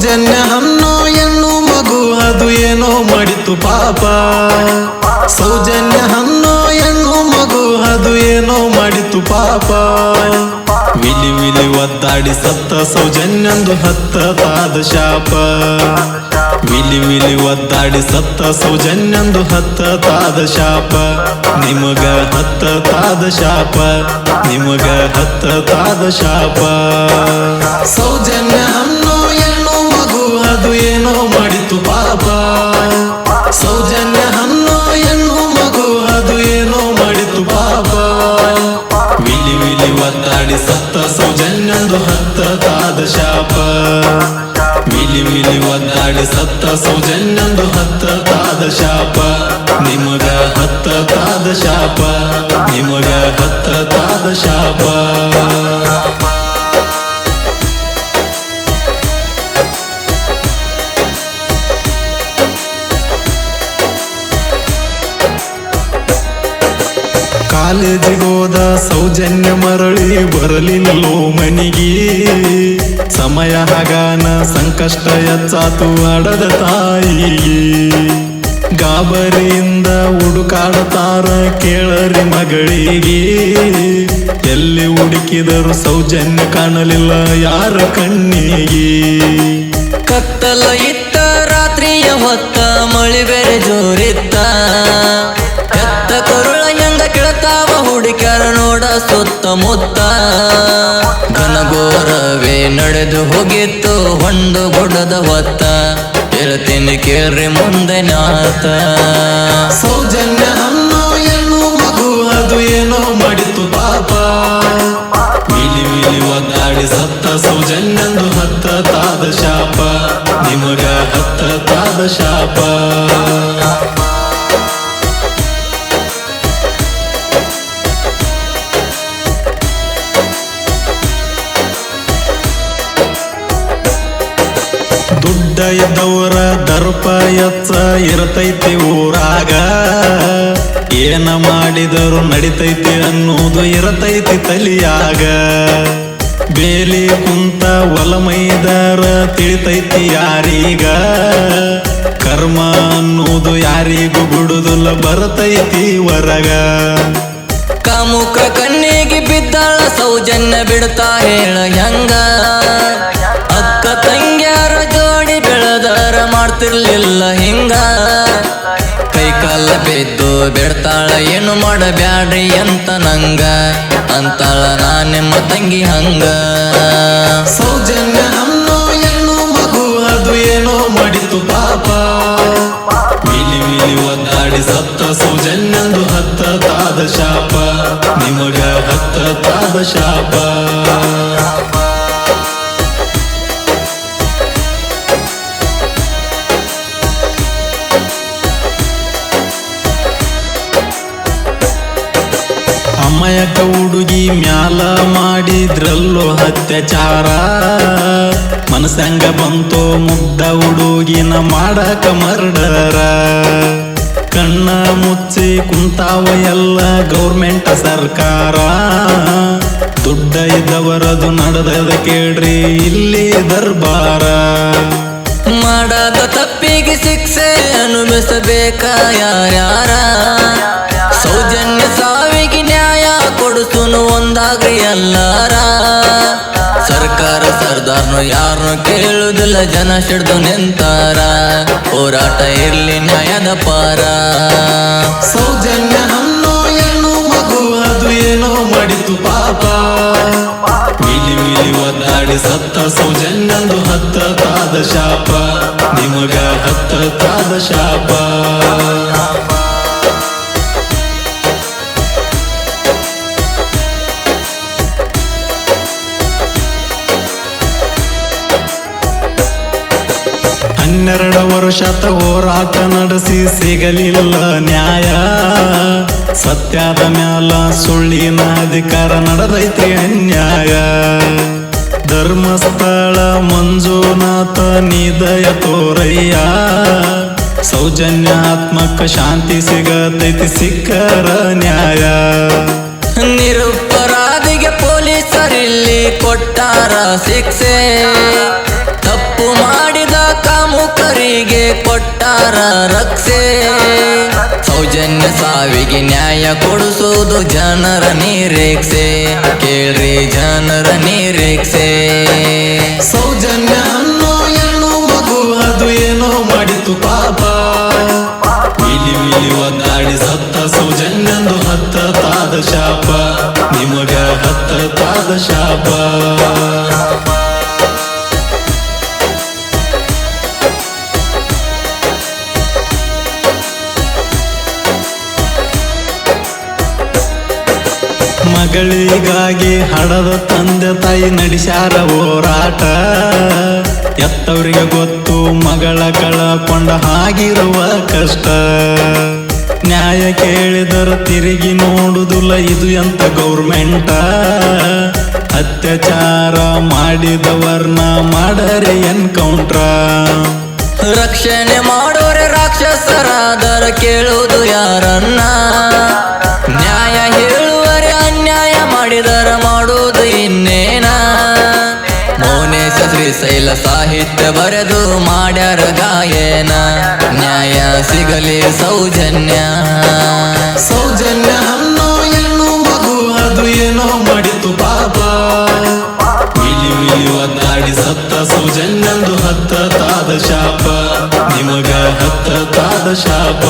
ಸೌಜನ್ಯ ಅನ್ನೋ ಹೆಣ್ಣು ಮಗು ಅದು ಏನೋ ಮಾಡಿತು ಪಾಪ. ಸೌಜನ್ಯ ಅನ್ನೋ ಹೆಣ್ಣು ಮಗು ಅದು ಏನೋ ಮಾಡಿತು ಪಾಪ. ವಿಲಿ ವಿಲಿ ಒದ್ದಾಡಿ ಸತ್ತ ಸೌಜನ್ಯಂದು ಹತ್ತತಾದ ಶಾಪ. ವಿಲಿ ವಿಲಿ ಒದ್ದಾಡಿ ಸತ್ತ ಸೌಜನ್ಯಂದು ಹತ್ತತಾದ ಶಾಪ. ನಿಮಗ ಹತ್ತತಾದ ಶಾಪ, ನಿಮಗ ಹತ್ತತಾದ ಶಾಪ. ಸೌಜನ್ಯ ಅನ್ನೋ ಹೆಣ್ಣು ಮಗು ಅದು ಏನೋ ಮಾಡಿತು ಪಾಪ. ಸೌಜನ್ಯ ಅನ್ನೋ ಹೆಣ್ಣು ಮಗು ಅದು ಏನೋ ಮಾಡಿತು ಪಾಪ. ವಿಲಿ ವಿಲಿ ಒದ್ದಾಡಿ ಸತ್ತ ಸೌಜನ್ಯಂದು ಹತ್ತತಾದ ಶಾಪ. ವಿಲಿ ವಿಲಿ ಒದ್ದಾಡಿ ಸತ್ತ ಸೌಜನ್ಯಂದು ಹತ್ತತಾದ ಶಾಪ. ನಿಮಗ ಹತ್ತತಾದ ಶಾಪ, ನಿಮಗ ಹತ್ತತಾದ ಶಾಪ. ಕಾಲೇಜಿಗೋದ ಸೌಜನ್ಯ ಮರಳಿ ಬರಲಿಲ್ಲೋ ಮನಿಗೆ. ಸಮಯ ಹಾಗಾನ ಸಂಕಷ್ಟ ಹೆಚ್ಚಾತು ಅಡದ ತಾಯಿಗೆ. ಗಾಬರಿಯಿಂದ ಹುಡುಕಾಡತಾರ ಕೇಳರಿ ಮಗಳಿಗೆ. ಎಲ್ಲಿ ಹುಡುಕಿದರು ಸೌಜನ್ಯ ಕಾಣಲಿಲ್ಲ ಯಾರ ಕಣ್ಣಿಗೆ. ಕತ್ತಲ ಇತ್ತ ರಾತ್ರಿಯ ಹೊತ್ತ ಮಳಿ ಬೇರೆ ಜೋರಿತ್ತ. ಎತ್ತ ಕರುಳ ಹೆಂಗ ಕೆಳತಾವ ಹುಡುಕ್ಯಾರ ನೋಡ ಸುತ್ತಮುತ್ತ. ಘನಘೋರವೇ ನಡೆದು ಹೋಗಿತ್ತು ಹೊಂಡು ಗುಡ್ಡದ ಹೊತ್ತ. ಇರ್ತೀನಿ ಕೇಳ್ರಿ ಮುಂದೆ ನಾತ. ಸೌಜನ್ಯ ಅನ್ನೋ ಹೆಣ್ಣು ಮಗು ಅದು ಏನೋ ಮಾಡಿತು ಪಾಪ. ವಿಲಿ ವಿಲಿ ಒದ್ದಾಡಿ ಸತ್ತ ಸೌಜನ್ಯಂದು ಹತ್ತತಾದ ಶಾಪ. ನಿಮಗ ಹತ್ತತಾದ ಶಾಪ. ದುಡ್ಡ ಇದ್ದವರ ದರ್ಪ ಎಚ್ಚ ಇರತೈತಿ ಊರಾಗ. ಏನ ಮಾಡಿದರು ನಡಿತೈತಿ ಅನ್ನೋದು ಇರತೈತಿ ತಲಿಯಾಗ. ಬೇಲಿ ಕುಂತ ಹೊಲ ಮೈದಾರ ತಿಳಿತೈತಿ ಯಾರೀಗ. ಕರ್ಮ ಅನ್ನೋದು ಯಾರಿಗೂ ಬಿಡುದಿಲ್ಲ ಬರತೈತಿ ಹೊರಗ. ಕಾಮುಕ ಕಣ್ಣಿಗೆ ಬಿದ್ದಾಳ ಸೌಜನ್ಯ ಬಿಡ್ತಾ ಹೇಳ ಹೆಂಗ. ಅಕ್ಕ ತಂಗ್ಯಾರ ಜೋಡಿ ಬೆಳೆದರ ಮಾಡ್ತಿರ್ಲಿಲ್ಲ ಹಿಂಗ. ಕೈಕಾಲ ಬಿದ್ದು ಬಿಡ್ತಾಳ ಏನು ಮಾಡಬ್ಯಾಡ್ರಿ ಅಂತ ನಂಗ. ಅಂತಾಳ ನಾ ನಿಮ್ಮ ತಂಗಿ ಹಂಗ. ಸೌಜನ್ಯ ಅನ್ನೋ ಹೆಣ್ಣು ಮಗು ಅದು ಏನೋ ಮಾಡಿತು ಪಾಪ. ವಿಲಿ ವಿಲಿ ಒದ್ದಾಡಿ ಸತ್ತ ಸೌಜನ್ಯಂದು ಹತ್ತತಾದ ಶಾಪ. ನಿಮಗ ಹತ್ತತಾದ ಶಾಪ. ಅಮ್ಮಯಕ ಹುಡುಗಿ ಮ್ಯಾಲ ಮಾಡಿದ್ರಲ್ಲೋ ಅತ್ಯಾಚಾರ. ಮನಸಂಗ ಬಂತೋ ಮುಗ್ಧ ಹುಡುಗಿನ ಮಾಡಕ ಮರ್ಡರ. ಕಣ್ಣ ಮುಚ್ಚಿ ಕುಂತಾವ ಎಲ್ಲ ಗೌರ್ಮೆಂಟ್ ಸರ್ಕಾರ. ದುಡ್ಡ ಇದ್ದವರದು ನಡೆದ ಕೇಳ್ರಿ ಇಲ್ಲಿ ದರ್ಬಾರ. ಮಾಡದ ತಪ್ಪಿಗೆ ಶಿಕ್ಷೆ ಅನುಭವಿಸಬೇಕ ಯಾರ್ಯಾರ. ಸೌಜನ್ಯ ಸಾವಿಗೆ ನ್ಯಾಯ ಕೊಡಿಸುನು ಒಂದಾಗ್ರಿ ಎಲ್ಲಾರ. ಸರ್ಕಾರ ಸರ್ದಾರ್ನು ಯಾರನ್ನು ಕೇಳುದಿಲ್ಲ ಜನ ಸಿಡ್ದು ನಿಂತಾರ. ಹೋರಾಟ ಇರ್ಲಿ ನ್ಯಾಯದ ಪಾರ. ಸೌಜನ್ಯ ಅನ್ನೋ ಹೆಣ್ಣು ಮಗು ಅದು ಏನೋ ಮಾಡಿತು ಪಾಪ. ವಿಲಿ ವಿಲಿ ಒದ್ದಾಡಿ ಸತ್ತ ಸೌಜನ್ಯಂದು ಹತ್ತತಾದ ಶಾಪ. ನಿಮಗ ಹತ್ತತಾದ ಶಾಪ. ಹನ್ನೆರಡು ವರ್ಷದ ಹೋರಾಟ ನಡೆಸಿ ಸಿಗಲಿಲ್ಲ ನ್ಯಾಯ. ಸತ್ಯದ ಮ್ಯಾಲ ಸುಳ್ಳಿನ ಅಧಿಕಾರ ನಡೆದೈತಿ ಅನ್ಯಾಯ. ಧರ್ಮಸ್ಥಳ ಮಂಜುನಾಥ ನಿದಯ ತೋರಯ್ಯ. ಸೌಜನ್ಯ ಆತ್ಮಕ್ಕ ಶಾಂತಿ ಸಿಗತೈತಿ ಸಿಕ್ಕರ ನ್ಯಾಯ. ನಿರಪರಾಧಿಗೆ ಪೊಲೀಸರಿಲ್ಲಿ ಕೊಟ್ಟಾರ ಶಿಕ್ಷೆ. ತಪ್ಪು ಮಾಡಿದ ಕಾಮುಕರಿಗೆ ಕೊಟ್ಟಾರ ರಕ್ಷೆ. ಸೌಜನ್ಯ ಸಾವಿಗೆ ನ್ಯಾಯ ಕೊಡಿಸೋದು ಜನರ ನಿರೀಕ್ಷೆ. ಕೇಳ್ರಿ ಜನರ ನಿರೀಕ್ಷೆ. ಸೌಜನ್ಯ ಅನ್ನೋ ಹೆಣ್ಣು ಮಗು ಅದು ಏನೋ ಮಾಡಿತು ಪಾಪ. ವಿಲಿ ವಿಲಿ ಒದ್ದಾಡಿ ಸತ್ತ ಸೌಜನ್ಯಂದು ಹತ್ತತಾದ ಶಾಪ. ನಿಮಗ ಹತ್ತತಾದ ಶಾಪ. ಮಗಳಿಗಾಗಿ ಹಡದ ತಂದೆ ತಾಯಿ ನಡೆಸ್ಯಾರ ಹೋರಾಟ. ಎತ್ತವರಿಗೆ ಗೊತ್ತು ಮಗಳ ಕಳಕೊಂಡ ಆಗಿರುವ ಕಷ್ಟ. ನ್ಯಾಯ ಕೇಳಿದರ ತಿರುಗಿ ನೋಡುದಿಲ್ಲ ಇದು ಎಂತ ಗೌರ್ಮೆಂಟ. ಅತ್ಯಾಚಾರ ಮಾಡಿದವರ್ನ ಮಾಡರೆ ಎನ್ಕೌಂಟ್ರ. ರಕ್ಷಣೆ ಮಾಡೋರೆ ರಾಕ್ಷಸರಾದರ ಕೇಳುವುದು ಯಾರನ್ನ. ನ್ಯಾಯ ಹೇಳುವರೆ ಅನ್ಯಾಯ ಮಾಡಿದರ ಮಾಡುವುದು ಇನ್ನೇನ. ಮೌನೇಶ ಶ್ರೀಶೈಲ ಸಾಹಿತ್ಯ ಬರೆದು ಮಾಡ್ಯಾರ ಗಾಯನ. ನ್ಯಾಯ ಸಿಗಲಿ ಸೌಜನ್ಯ. ಸೌಜನ್ಯ ಅನ್ನೋ ಹೆಣ್ಣು ಮಗು ಅದು ಏನೋ ಮಾಡಿತು ಪಾಪ. ವಿಲಿ ವಿಲಿ ಒದ್ದಾಡಿ ಸತ್ತ ಸೌಜನ್ಯಂದು ಹತ್ತತಾದ ಶಾಪ. ನಿಮಗ ಹತ್ತತಾದ ಶಾಪ.